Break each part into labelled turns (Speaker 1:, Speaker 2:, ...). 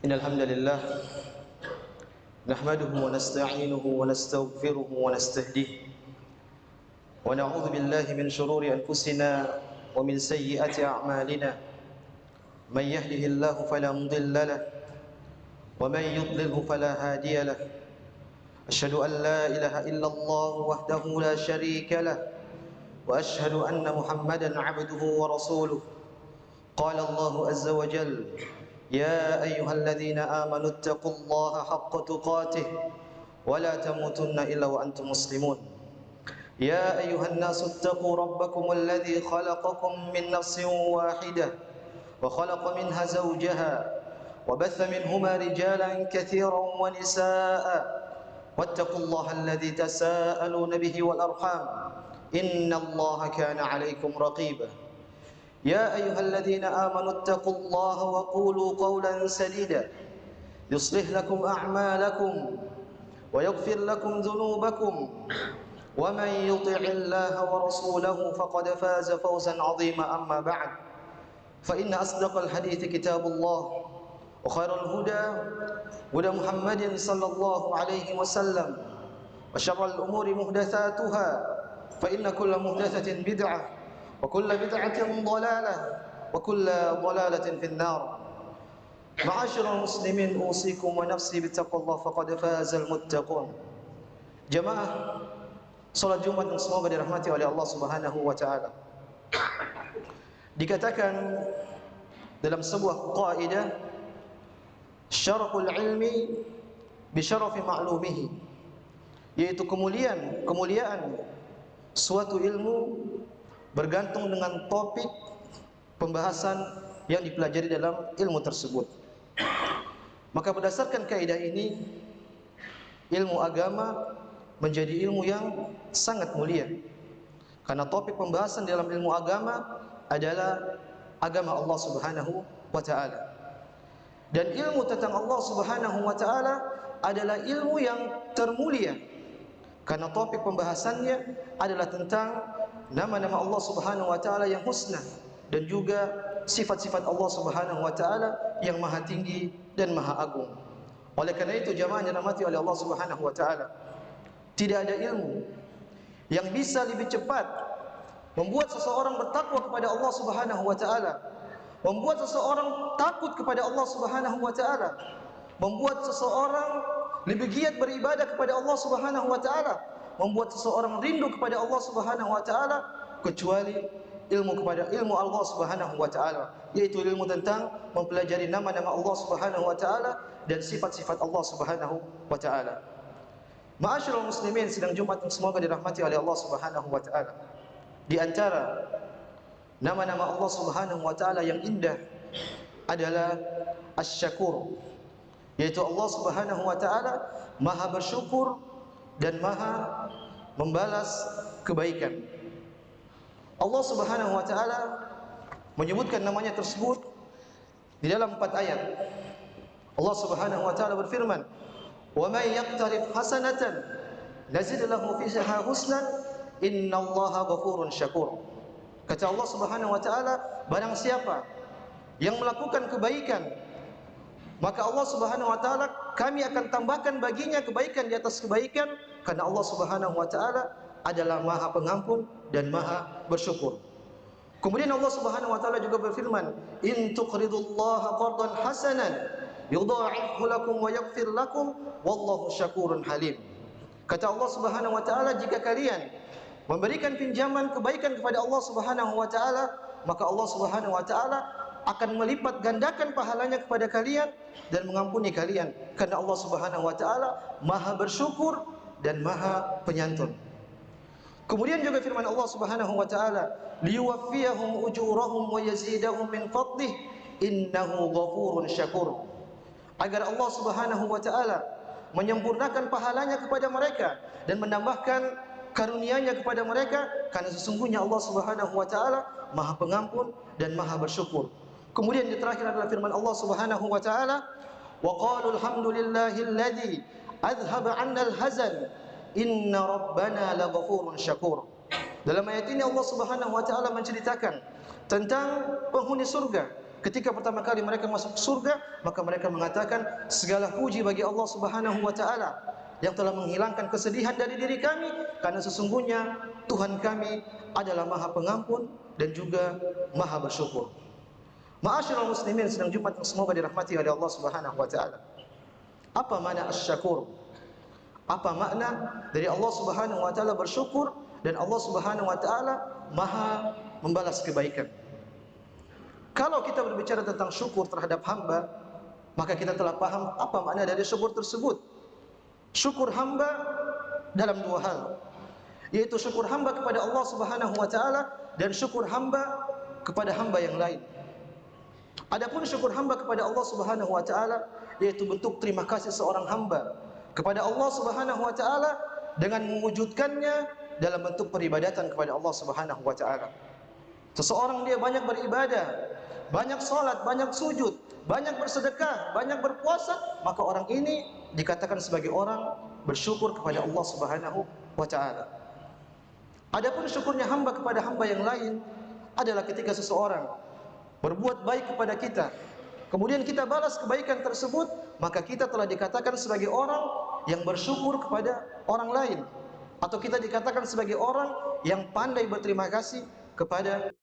Speaker 1: إن الحمد لله نحمده ونستعينه ونستغفره ونستهديه ونعوذ بالله من شرور أنفسنا ومن سيئات أعمالنا من يهده الله فلا مضل له ومن يضلله فلا هادي له أشهد أن لا إله إلا الله وحده لا شريك له وأشهد أن محمدا عبده ورسوله قال الله عز وجل يا أيها الذين آمنوا اتقوا الله حق تقاته ولا تموتن إلا وأنتم مسلمون يا أيها الناس اتقوا ربكم الذي خلقكم من نفس واحدة وخلق منها زوجها وبث منهما رجالا كثيرا ونساء واتقوا الله الذي تساءلون به والأرحام إن الله كان عليكم رقيبا يا أيها الذين آمنوا اتقوا الله وقولوا قولا سديدا يصلح لكم أعمالكم ويغفر لكم ذنوبكم ومن يطع الله ورسوله فقد فاز فوزا عظيما أما بعد فإن أصدق الحديث كتاب الله وخير الهدى هدى محمد صلى الله عليه وسلم وشر الأمور محدثاتها فإن كل محدثة بدعة وكل بدعة ضلالة وكل ضلالة في النار معاشر المسلمين أوصيكم ونفسي بتقوى الله فقد فاز المتقون جماعة salat Jumat yang semoga dirahmati oleh Allah Subhanahu wa taala. Dikatakan dalam sebuah kaidah syaraful ilmi bi syarafi ma'lumihi, yaitu kemuliaan suatu ilmu bergantung dengan topik pembahasan yang dipelajari dalam ilmu tersebut. Maka berdasarkan kaidah ini, ilmu agama menjadi ilmu yang sangat mulia, karena topik pembahasan dalam ilmu agama adalah agama Allah Subhanahu wa taala. Dan ilmu tentang Allah Subhanahu wa taala adalah ilmu yang termulia, karena topik pembahasannya adalah tentang nama-nama Allah Subhanahu wa taala yang husna dan juga sifat-sifat Allah Subhanahu wa taala yang maha tinggi dan maha agung. Oleh karena itu jamaah yang dirahmati oleh Allah Subhanahu wa taala, tidak ada ilmu yang bisa lebih cepat membuat seseorang bertakwa kepada Allah Subhanahu wa taala, membuat seseorang takut kepada Allah Subhanahu wa taala, membuat seseorang lebih giat beribadah kepada Allah Subhanahu wa taala, membuat seseorang rindu kepada Allah Subhanahu wa taala, kecuali ilmu Allah Subhanahu wa taala, yaitu ilmu tentang mempelajari nama-nama Allah Subhanahu wa taala dan sifat-sifat Allah Subhanahu wa taala. Ma'asyiral muslimin sidang Jumat yang semoga dirahmati oleh Allah Subhanahu wa taala, di antara nama-nama Allah Subhanahu wa taala yang indah adalah Asy-Syakur, yaitu Allah Subhanahu wa taala maha bersyukur dan maha membalas kebaikan. Allah Subhanahu wa taala menyebutkan namanya tersebut di dalam 4 ayat. Allah Subhanahu wa taala berfirman, "Wa may yaqtarif hasanatan nazid lahu fiha husnan innallaha ghafurun syakur." Kata Allah Subhanahu wa taala, barang siapa yang melakukan kebaikan, maka Allah Subhanahu wa taala kami akan tambahkan baginya kebaikan di atas kebaikan, karena Allah Subhanahu wa taala adalah Maha Pengampun dan Maha Bersyukur. Kemudian Allah Subhanahu wa taala juga berfirman, "In tuqridullaha qardan hasanan yudha'ifhu lakum wa yaghfir lakum wallahu syakurun halim." Kata Allah Subhanahu wa taala, jika kalian memberikan pinjaman kebaikan kepada Allah Subhanahu wa taala, maka Allah Subhanahu wa taala akan melipat gandakan pahalanya kepada kalian dan mengampuni kalian, karena Allah Subhanahu wa taala Maha Bersyukur dan Maha Penyantun. Kemudian juga firman Allah Subhanahu wa taala, "Liwaffiyahum ujurahum wa yazidahum min fadlih innahu ghafurun syakur." Agar Allah Subhanahu wa taala menyempurnakan pahalanya kepada mereka dan menambahkan karunia-Nya kepada mereka, karena sesungguhnya Allah Subhanahu wa taala Maha Pengampun dan Maha Bersyukur. Kemudian yang terakhir adalah firman Allah Subhanahu wa taala, "Wa qalu alhamdulillahilladzi adhhaba 'anna al-hazan inna rabbana laghafurun syakur." Dalam ayat ini Allah Subhanahu wa taala menceritakan tentang penghuni surga Ketika pertama kali mereka masuk surga, maka mereka mengatakan, segala puji bagi Allah Subhanahu wa taala yang telah menghilangkan kesedihan dari diri kami, karena sesungguhnya Tuhan kami adalah Maha Pengampun dan juga Maha Bersyukur. Ma'asyiral muslimin sedang Jumat yang semoga dirahmati oleh Allah Subhanahu wa taala. Apa makna asy-syakur? Apa makna dari Allah Subhanahu wa taala bersyukur dan Allah Subhanahu wa taala Maha membalas kebaikan? Kalau kita berbicara tentang syukur terhadap hamba, maka kita telah paham apa makna dari syukur tersebut. Syukur hamba dalam dua hal, yaitu syukur hamba kepada Allah Subhanahu wa taala dan syukur hamba kepada hamba yang lain. Adapun syukur hamba kepada Allah Subhanahu wa taala yaitu bentuk terima kasih seorang hamba kepada Allah Subhanahu wa taala dengan mewujudkannya dalam bentuk peribadatan kepada Allah Subhanahu wa taala. Seseorang dia banyak beribadah, banyak salat, banyak sujud, banyak bersedekah, banyak berpuasa, maka orang ini dikatakan sebagai orang bersyukur kepada Allah Subhanahu wa taala. Adapun syukurnya hamba kepada hamba yang lain adalah ketika seseorang berbuat baik kepada kita, kemudian kita balas kebaikan tersebut, maka kita telah dikatakan sebagai orang yang bersyukur kepada orang lain, atau kita dikatakan sebagai orang yang pandai berterima kasih kepada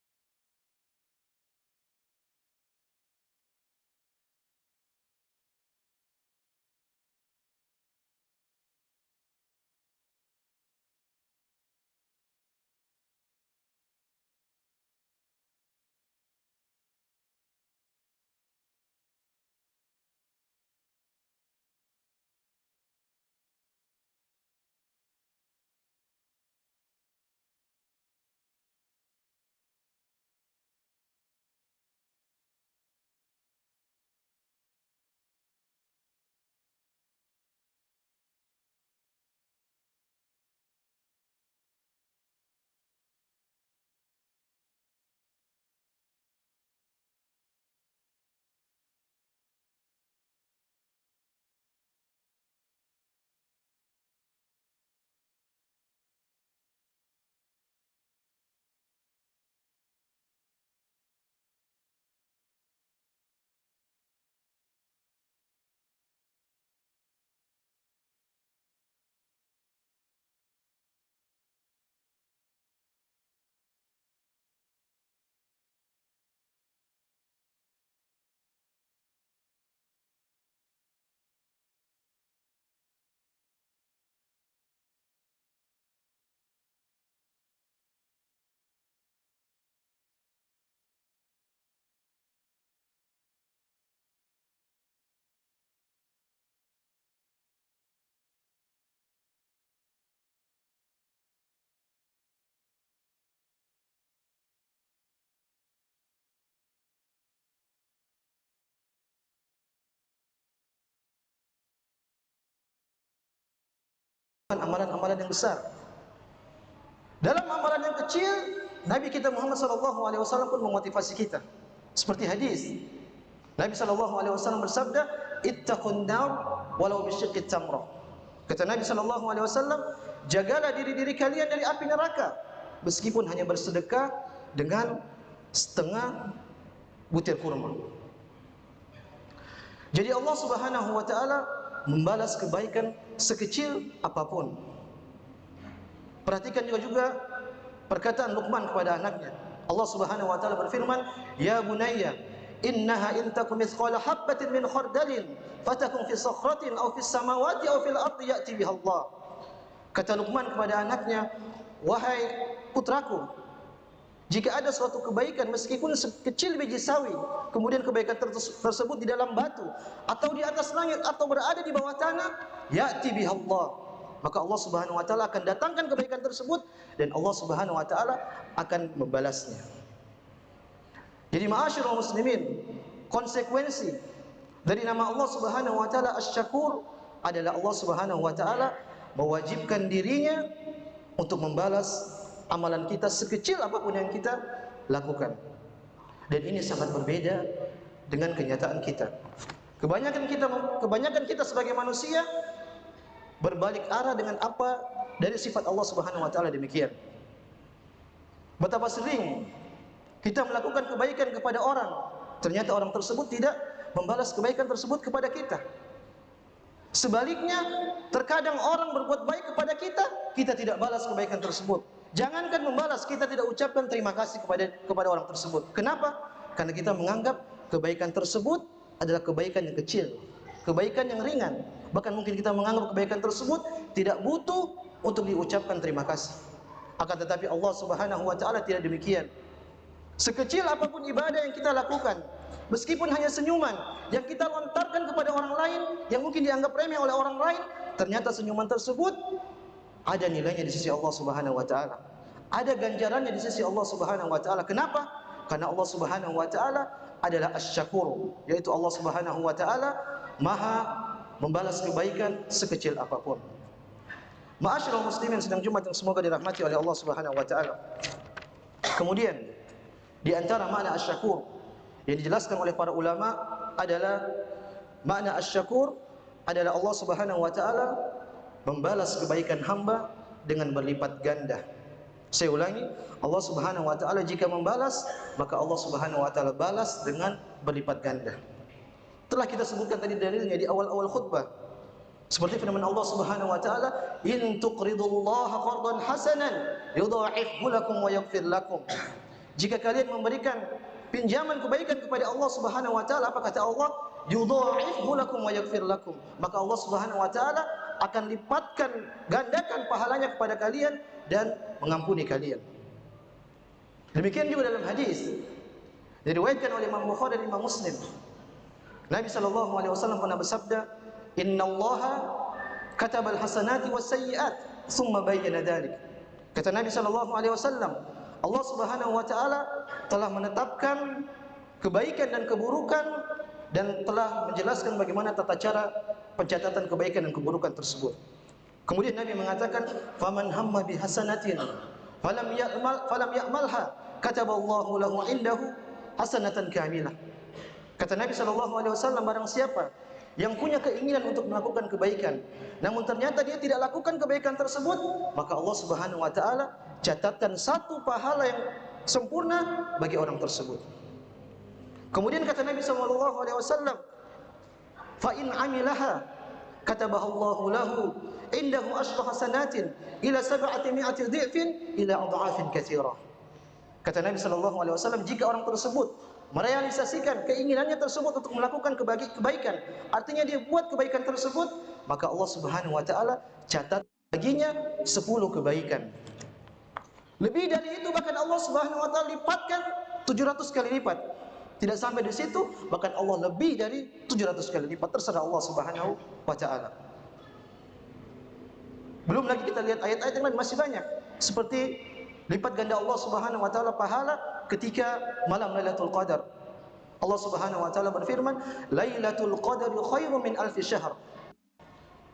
Speaker 1: amalan-amalan yang besar. Dalam amalan yang kecil, Nabi kita Muhammad SAW pun memotivasi kita. Seperti hadis, Nabi SAW bersabda, "Ittaqun nar walau bisyiqqit tamrah." Kata Nabi SAW, jagalah diri-diri kalian dari api neraka, meskipun hanya bersedekah dengan setengah butir kurma. Jadi Allah Subhanahu wa taala membalas kebaikan sekecil apapun. Perhatikan juga perkataan Luqman kepada anaknya. Allah Subhanahu wa taala berfirman, "Ya bunayya, innaha in takum mithqala habatin min khardalin, fatakun fi sakhratin aw fis samawati aw fil ardi ya'ti biha Allah." Kata Luqman kepada anaknya, "Wahai putraku, jika ada suatu kebaikan meskipun sekecil biji sawi, kemudian kebaikan tersebut di dalam batu atau di atas langit atau berada di bawah tanah, ya'ti biha Allah." Maka Allah Subhanahu wa taala akan datangkan kebaikan tersebut dan Allah Subhanahu wa taala akan membalasnya. Jadi ma'asyiral muslimin, konsekuensi dari nama Allah Subhanahu wa taala Asy-Syakur adalah Allah Subhanahu wa taala mewajibkan dirinya untuk membalas amalan kita sekecil apapun yang kita lakukan. Dan ini sangat berbeda dengan kenyataan kita. Kebanyakan kita sebagai manusia berbalik arah dengan apa dari sifat Allah Subhanahu wa taala demikian. Betapa sering kita melakukan kebaikan kepada orang, ternyata orang tersebut tidak membalas kebaikan tersebut kepada kita. Sebaliknya, terkadang orang berbuat baik kepada kita, kita tidak balas kebaikan tersebut. Jangankan membalas, kita tidak ucapkan terima kasih kepada orang tersebut. Kenapa? Karena kita menganggap kebaikan tersebut adalah kebaikan yang kecil, kebaikan yang ringan. Bahkan mungkin kita menganggap kebaikan tersebut tidak butuh untuk diucapkan terima kasih. Akan tetapi Allah Subhanahu wa taala tidak demikian. Sekecil apapun ibadah yang kita lakukan, meskipun hanya senyuman yang kita lontarkan kepada orang lain yang mungkin dianggap remeh oleh orang lain, ternyata senyuman tersebut ada nilainya di sisi Allah Subhanahu wa taala. Ada ganjarannya di sisi Allah Subhanahu wa taala. Kenapa? Karena Allah Subhanahu wa taala adalah Asy-Syakur, yaitu Allah Subhanahu wa taala Maha membalas kebaikan sekecil apapun. Ma'asyiral muslimin sedang Jumat yang semoga dirahmati oleh Allah Subhanahu wa taala. Kemudian di antara makna Asy-Syakur yang dijelaskan oleh para ulama adalah makna Asy-Syakur adalah Allah Subhanahu wa taala membalas kebaikan hamba dengan berlipat ganda. Saya ulangi, Allah Subhanahu wa taala jika membalas, maka Allah Subhanahu wa taala balas dengan berlipat ganda. Telah kita sebutkan tadi dalilnya di awal-awal khutbah. Seperti firman Allah Subhanahu wa taala, "In tuqridullaha qardan hasanan yudha'ifhu lakum wa yaghfir lakum." Jika kalian memberikan pinjaman kebaikan kepada Allah Subhanahu wa taala, apa kata Allah? Yudha'ifhu lakum wa yaghfir lakum. Maka Allah Subhanahu wa taala akan lipatkan, gandakan pahalanya kepada kalian dan mengampuni kalian. Demikian juga dalam hadis diriwayatkan oleh Imam Bukhari dan Imam Muslim. Nabi sallallahu alaihi wasallam pernah bersabda, "Innallaha katabal hasanati was sayyi'at, tsumma bayyana dzalik." Kata Nabi sallallahu alaihi wasallam, Allah Subhanahu wa taala telah menetapkan kebaikan dan keburukan dan telah menjelaskan bagaimana tata cara pencatatan kebaikan dan keburukan tersebut. Kemudian Nabi mengatakan, "Faman hamma bihasanatin falam ya'malha kataballahu lahu indahu hasanatan kamilah." Kata Nabi sallallahu alaihi wasallam, barang siapa yang punya keinginan untuk melakukan kebaikan, namun ternyata dia tidak lakukan kebaikan tersebut, maka Allah Subhanahu wa taala catatkan satu pahala yang sempurna bagi orang tersebut. Kemudian kata Nabi sallallahu alaihi wasallam, "Fa in 'amilaha katabahallahu lahu indahu asyra hasanatin ila 700 dhifin ila adhafin katsirah." Kata Nabi sallallahu alaihi wasallam, jika orang tersebut merealisasikan keinginannya tersebut untuk melakukan kebaikan, artinya dia buat kebaikan tersebut, maka Allah Subhanahu wa taala catat baginya 10 kebaikan. Lebih dari itu bahkan Allah Subhanahu wa taala lipatkan 700 kali lipat. Tidak sampai di situ, bahkan Allah lebih dari 700 kali lipat, terserah Allah Subhanahu wa taala. Belum lagi kita lihat ayat-ayat yang lain masih banyak, seperti lipat ganda Allah Subhanahu wa taala pahala ketika malam Lailatul Qadar. Allah Subhanahu wa taala berfirman, "Lailatul Qadri khairum min alfi syahr."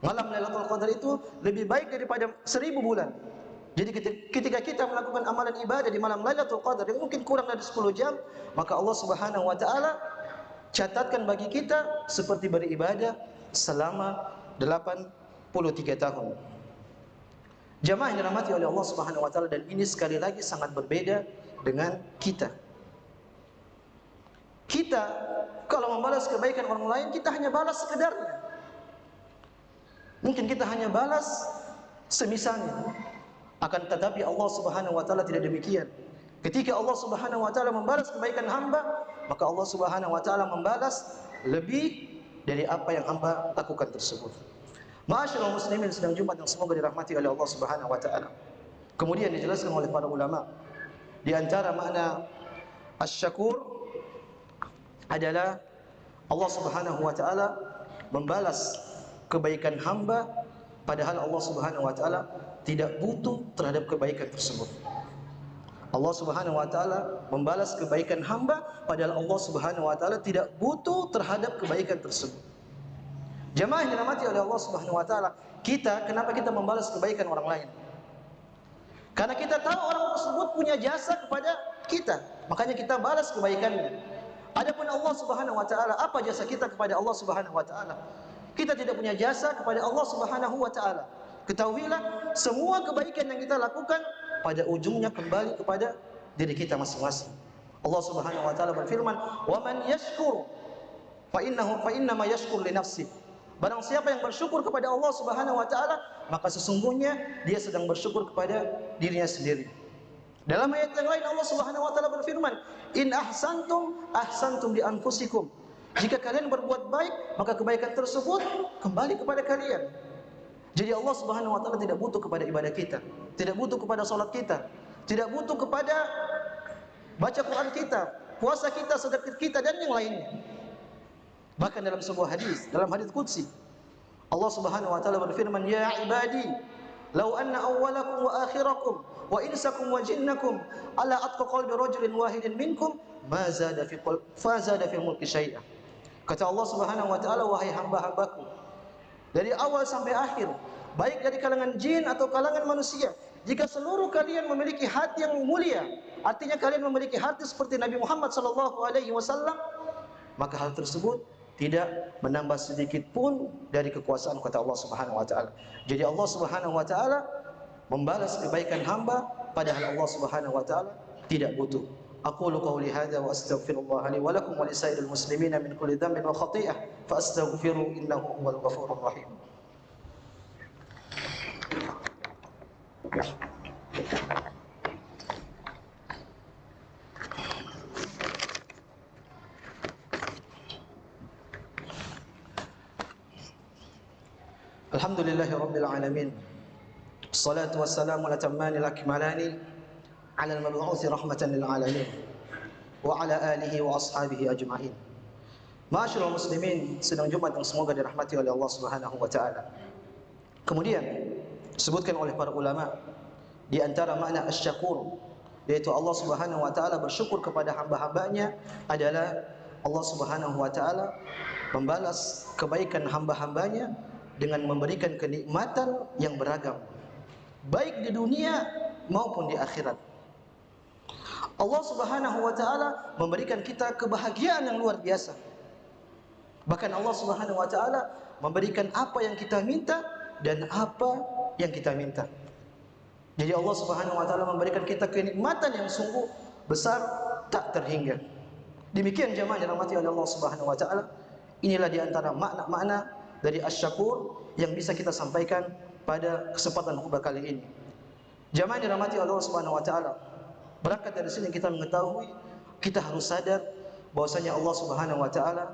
Speaker 1: Malam Lailatul Qadar itu lebih baik daripada 1000 bulan. Jadi ketika kita melakukan amalan ibadah di malam Lailatul Qadar yang mungkin kurang dari 10 jam, maka Allah Subhanahu wa taala catatkan bagi kita seperti beribadah selama 83 tahun. Jamaah yang dirahmati oleh Allah Subhanahu wa taala, dan ini sekali lagi sangat berbeda dengan kita. Kita kalau membalas kebaikan orang lain, kita hanya balas sekedarnya. Mungkin kita hanya balas semisalnya. Akan tetapi Allah Subhanahu wa taala tidak demikian. Ketika Allah Subhanahu wa taala membalas kebaikan hamba, maka Allah Subhanahu wa taala membalas lebih dari apa yang hamba lakukan tersebut. Ma'asyiral muslimin sedang Jumat yang semoga dirahmati oleh Allah Subhanahu wa taala. Kemudian dijelaskan oleh para ulama, di antara makna Asy-Syakur adalah Allah Subhanahu wa taala membalas kebaikan hamba padahal Allah Subhanahu wa taala tidak butuh terhadap kebaikan tersebut. Allah Subhanahu wa taala membalas kebaikan hamba padahal Allah Subhanahu wa taala tidak butuh terhadap kebaikan tersebut. Jamaah yang dirahmati oleh Allah Subhanahu wa taala, kenapa kita membalas kebaikan orang lain? Karena kita tahu orang tersebut punya jasa kepada kita, makanya kita balas kebaikannya. Adapun Allah Subhanahu wa taala, apa jasa kita kepada Allah Subhanahu wa taala? Kita tidak punya jasa kepada Allah Subhanahu wa taala. Ketahuilah, semua kebaikan yang kita lakukan pada ujungnya kembali kepada diri kita masing-masing. Allah Subhanahu wa taala berfirman, "Wa man yashkur fa innama yashkur li nafsihi." Barang siapa yang bersyukur kepada Allah Subhanahu wa taala, maka sesungguhnya dia sedang bersyukur kepada dirinya sendiri. Dalam ayat yang lain Allah Subhanahu wa taala berfirman, "In ahsantum ahsantum li anfusikum." Jika kalian berbuat baik, maka kebaikan tersebut kembali kepada kalian. Jadi Allah Subhanahu wa taala tidak butuh kepada ibadah kita, tidak butuh kepada salat kita, tidak butuh kepada baca Quran kita, puasa kita, sedekah kita dan yang lainnya. Bahkan dalam sebuah hadis, dalam hadis qudsi, Allah Subhanahu wa taala berfirman, "Ya ibadi, law anna awwalakum wa akhirakum wa insakum wa jinnakum ala atqa qalbi rajulin wahidin minkum ma zada fi mulki syai'a." Kata Allah Subhanahu wa taala, "Wahai hamba-hambaku, dari awal sampai akhir, baik dari kalangan jin atau kalangan manusia, jika seluruh kalian memiliki hati yang mulia, artinya kalian memiliki hati seperti Nabi Muhammad sallallahu alaihi wasallam, maka hal tersebut tidak menambah sedikit pun dari kekuasaan kata Allah Subhanahu wa taala." Jadi Allah Subhanahu wa taala membalas kebaikan hamba, padahal Allah Subhanahu wa taala tidak butuh. Aqulu qawli hadza wa astaghfirullah li wa lakum wa lisairil muslimina min kulli dhanbin wa khati'ah fastaghfiru innahu huwal ghafurur rahim. Alhamdulillahi rabbil alamin. Assalatu wassalamu ala tammani al-akmalani ala al-mab'uthi rahmatan lil alamin wa ala alihi wa ashabihi ajma'in. Ma'asyiral muslimin, sidang Jumat yang semoga dirahmati oleh Allah Subhanahu wa taala. Kemudian disebutkan oleh para ulama di antara makna asy-syakur, yaitu Allah Subhanahu wa taala bersyukur kepada hamba-hambanya adalah Allah Subhanahu wa taala membalas kebaikan hamba-hambanya dengan memberikan kenikmatan yang beragam, baik di dunia maupun di akhirat. Allah Subhanahu wa taala memberikan kita kebahagiaan yang luar biasa. Bahkan Allah Subhanahu wa taala memberikan apa yang kita minta dan apa yang kita minta. Jadi Allah Subhanahu wa taala memberikan kita kenikmatan yang sungguh besar tak terhingga. Demikian jemaah yang dirahmati oleh Allah Subhanahu wa taala. Inilah di antara makna-makna dari asy-syakur yang bisa kita sampaikan pada kesempatan khutbah kali ini. Jemaah yang dirahmati Allah Subhanahu wa taala, berangkat dari sini kita mengetahui, kita harus sadar bahwasanya Allah Subhanahu wa taala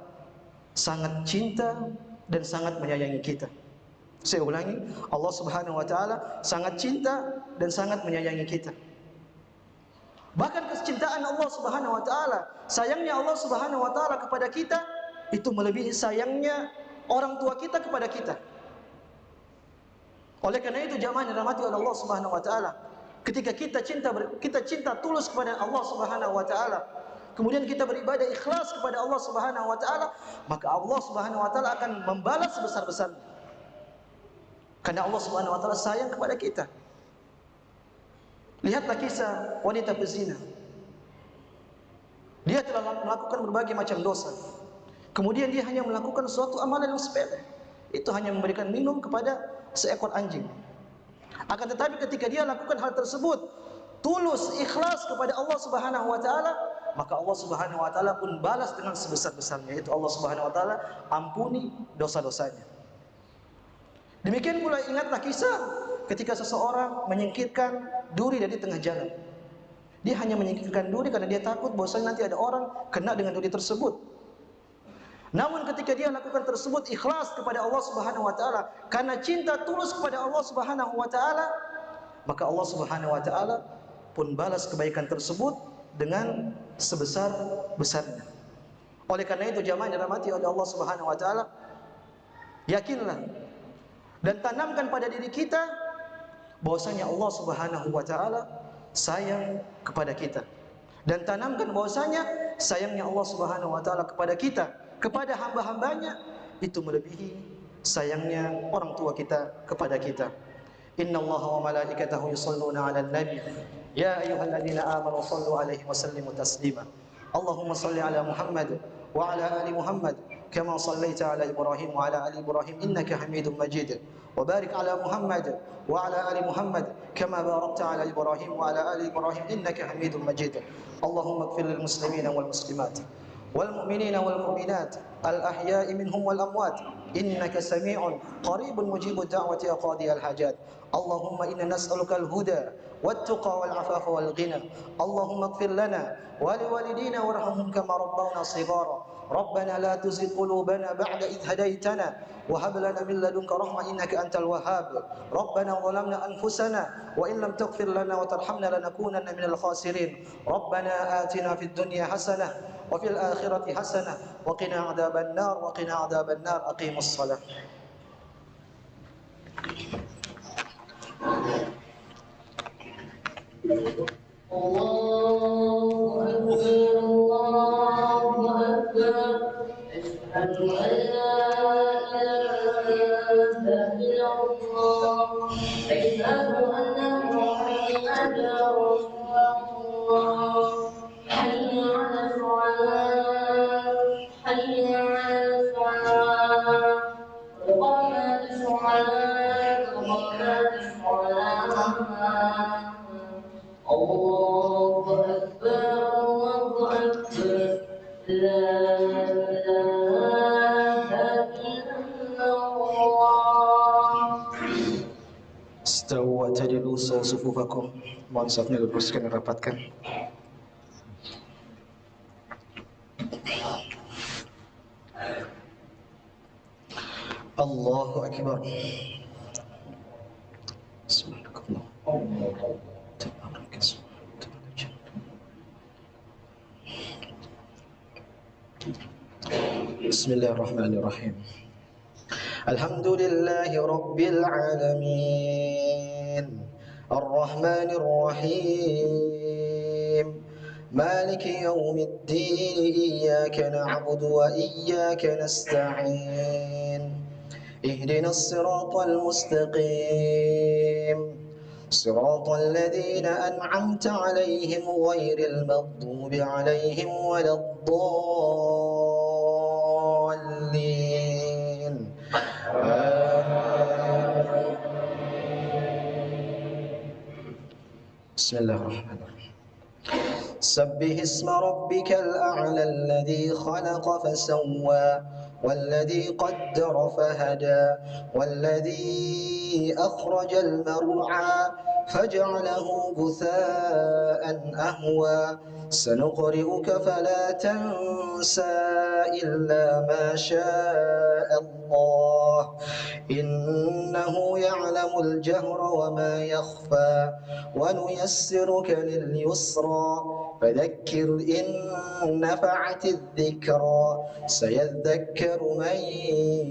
Speaker 1: sangat cinta dan sangat menyayangi kita. Saya ulangi, Allah Subhanahu wa taala sangat cinta dan sangat menyayangi kita. Bahkan kecintaan Allah Subhanahu wa taala, sayangnya Allah Subhanahu wa taala kepada kita itu melebihi sayangnya orang tua kita kepada kita. Oleh karena itu jamaah yang dirahmati oleh Allah Subhanahu wa taala, ketika kita cinta tulus kepada Allah Subhanahu wa taala, kemudian kita beribadah ikhlas kepada Allah Subhanahu wa taala, maka Allah Subhanahu wa taala akan membalas sebesar-besarnya. Karena Allah Subhanahu wa taala sayang kepada kita. Lihatlah kisah wanita pezina. Dia telah melakukan berbagai macam dosa. Kemudian dia hanya melakukan suatu amalan yang sepele. Itu hanya memberikan minum kepada seekor anjing. Akan tetapi ketika dia lakukan hal tersebut tulus, ikhlas kepada Allah Subhanahu wa taala, maka Allah Subhanahu wa taala pun balas dengan sebesar-besarnya, yaitu Allah Subhanahu wa taala ampuni dosa-dosanya. Demikian pula ingatlah kisah ketika seseorang menyingkirkan duri dari tengah jalan. Dia hanya menyingkirkan duri karena dia takut bahwasanya nanti ada orang kena dengan duri tersebut. Namun ketika dia lakukan tersebut ikhlas kepada Allah Subhanahu wa taala, karena cinta tulus kepada Allah Subhanahu wa taala, maka Allah Subhanahu wa taala pun balas kebaikan tersebut dengan sebesar-besarnya. Oleh karena itu jamaah yang dirahmati oleh Allah Subhanahu wa taala, yakinlah dan tanamkan pada diri kita bahwasanya Allah Subhanahu wa taala sayang kepada kita. Dan tanamkan bahwasanya sayangnya Allah Subhanahu wa taala kepada kita, kepada hamba-hambanya, itu melebihi sayangnya orang tua kita kepada kita. Innallaha wa malaikatahu yusholluna 'alan nabi ya ayyuhalladzina amanu shallu 'alaihi wa sallimu taslima. Allahumma shalli 'ala Muhammad wa 'ala ali Muhammad كما صليت على إبراهيم وعلى آل إبراهيم إنك حميد مجيد وبارك على محمد وعلى آل محمد كما باركت على إبراهيم وعلى آل إبراهيم إنك حميد مجيد اللهم اغفر للمسلمين والمسلمات والمؤمنين والمؤمنات الأحياء منهم والأموات إنك سميع قريب مجيب الدعوة يا قاضي الحاجات اللهم إنا نسألك الهدى والتقى والعفاف والغنى اللهم اغفر لنا ولوالدينا وارحمهم كما ربونا صغارا ربنا لا تزغ قلوبنا بعد إذ هديتنا وهب لنا من لدنك رحمة إنك أنت الوهاب ربنا ظلمنا أنفسنا وإن لم تغفر لنا وترحمنا لنكونن من الخاسرين ربنا آتنا في الدنيا حسنة وفي الآخرة حسنة وقنا عذاب النار وقنا عذاب النار أقيموا الصلاة
Speaker 2: الله أكبر الله أكبر أشهد أن لا إله إلا الله أشهد أن محمدا رسول الله حي على الصلاة حي على الصلاة قامت الصلاة قامت الصلاة الله أكبر الله أكبر لا إله إلا الله.
Speaker 1: استووا واعتدلوا صفوفكم. Mohon safnya luruskan dan rapatkan. Allahu Akbar. Bismillahirrahmanirrahim. Bismillahirrahmanirrahim. Alhamdulillahi Rabbil Alamin Ar-Rahmanir Rahim Maliki Yawmiddin Iyyaka na'budu wa iyyaka nasta'in Ihdinas siratal mustaqim Siratal ladzina an'amta 'alaihim ghairil maghdubi 'alaihim waladdallin Bismillahirrahmanirrahim. Sabbih isma rabbikal a'la alladhi khalaqa fasawwa walladhi qaddara fahada walladhi akhrajal mar'a faj'alahu ghutha'an ahwa sanuqri'uka fala tansa illa ma sha'a Allah innahu ya'lamul jahra wa ma yakhfa wa nuyassiruka lil yusra fadhakkir in nafa'ati dhikra sayadhakkaru man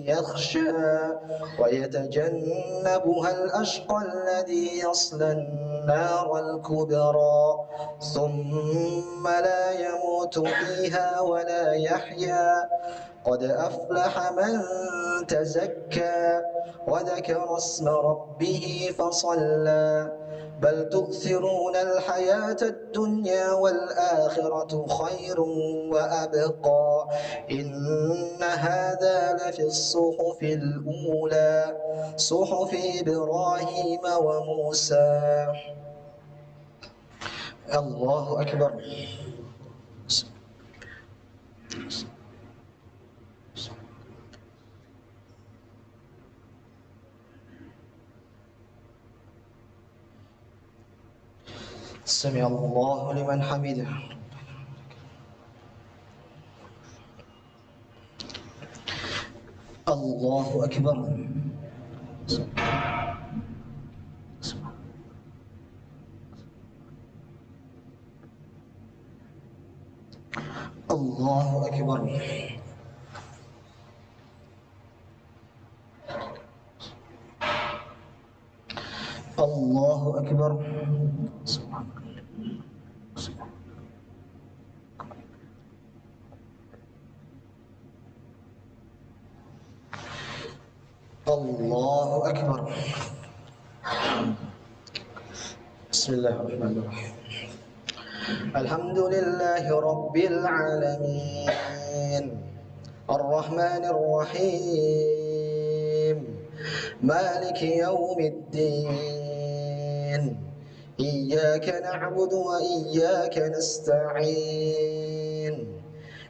Speaker 1: yakhsha wa yatajannabuha al-ashqa alladhi yasla an-nar al-kubra thumma la yamutu fiha wa la yahya قد أفلح من تزكى وذكر اسم ربه فصلى بل تؤثرون الحياة الدنيا والآخرة خير وأبقى إن هذا لفي الصحف الأولى صحف إبراهيم وموسى الله أكبر سمع الله لمن حمده الله أكبر الله أكبر الله أكبر الله أكبر بسم الله الرحمن الرحيم الحمد لله رب العالمين الرحمن الرحيم مالك يوم الدين إياك نعبد وإياك نستعين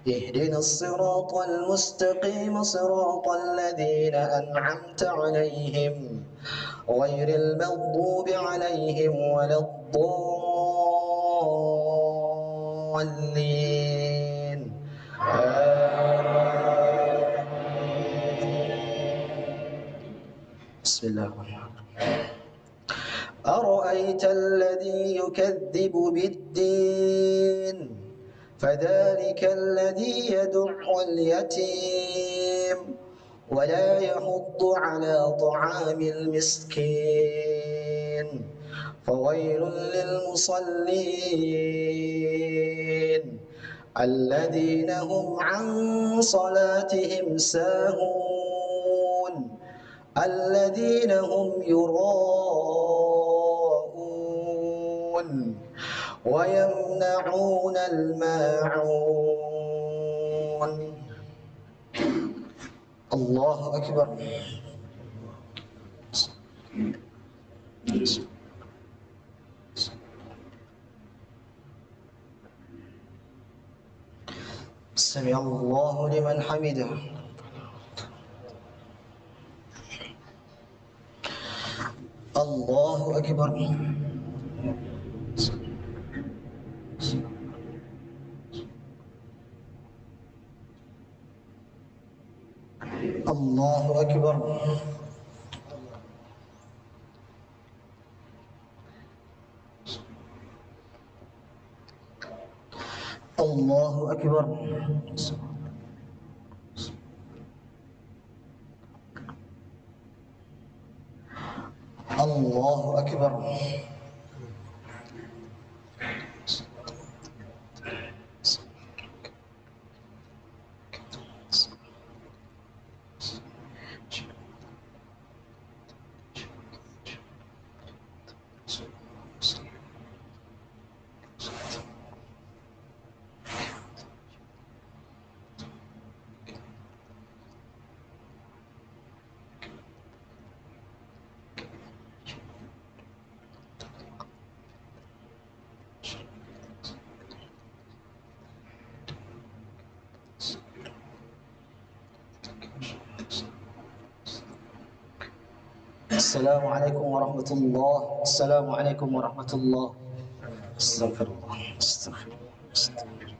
Speaker 1: اهدنا الصراط المستقيم صراط الذين أنعمت عليهم غير المغضوب عليهم ولا الضالين بسم الله الرحمن الرحيم أرأيت الذي يكذب بالدين فذلك الذي يدع اليتيم ولا يحض على طعام المسكين فويل للمصلين الذين هم عن صلاتهم ساهون الذين هم يراءون ويمنعون الماعون الله أكبر سمع الله لمن حمده الله أكبر الله أكبر الله أكبر الله أكبر السلام عليكم ورحمة الله السلام عليكم ورحمة الله استغفر الله استغفر الله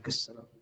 Speaker 1: السلام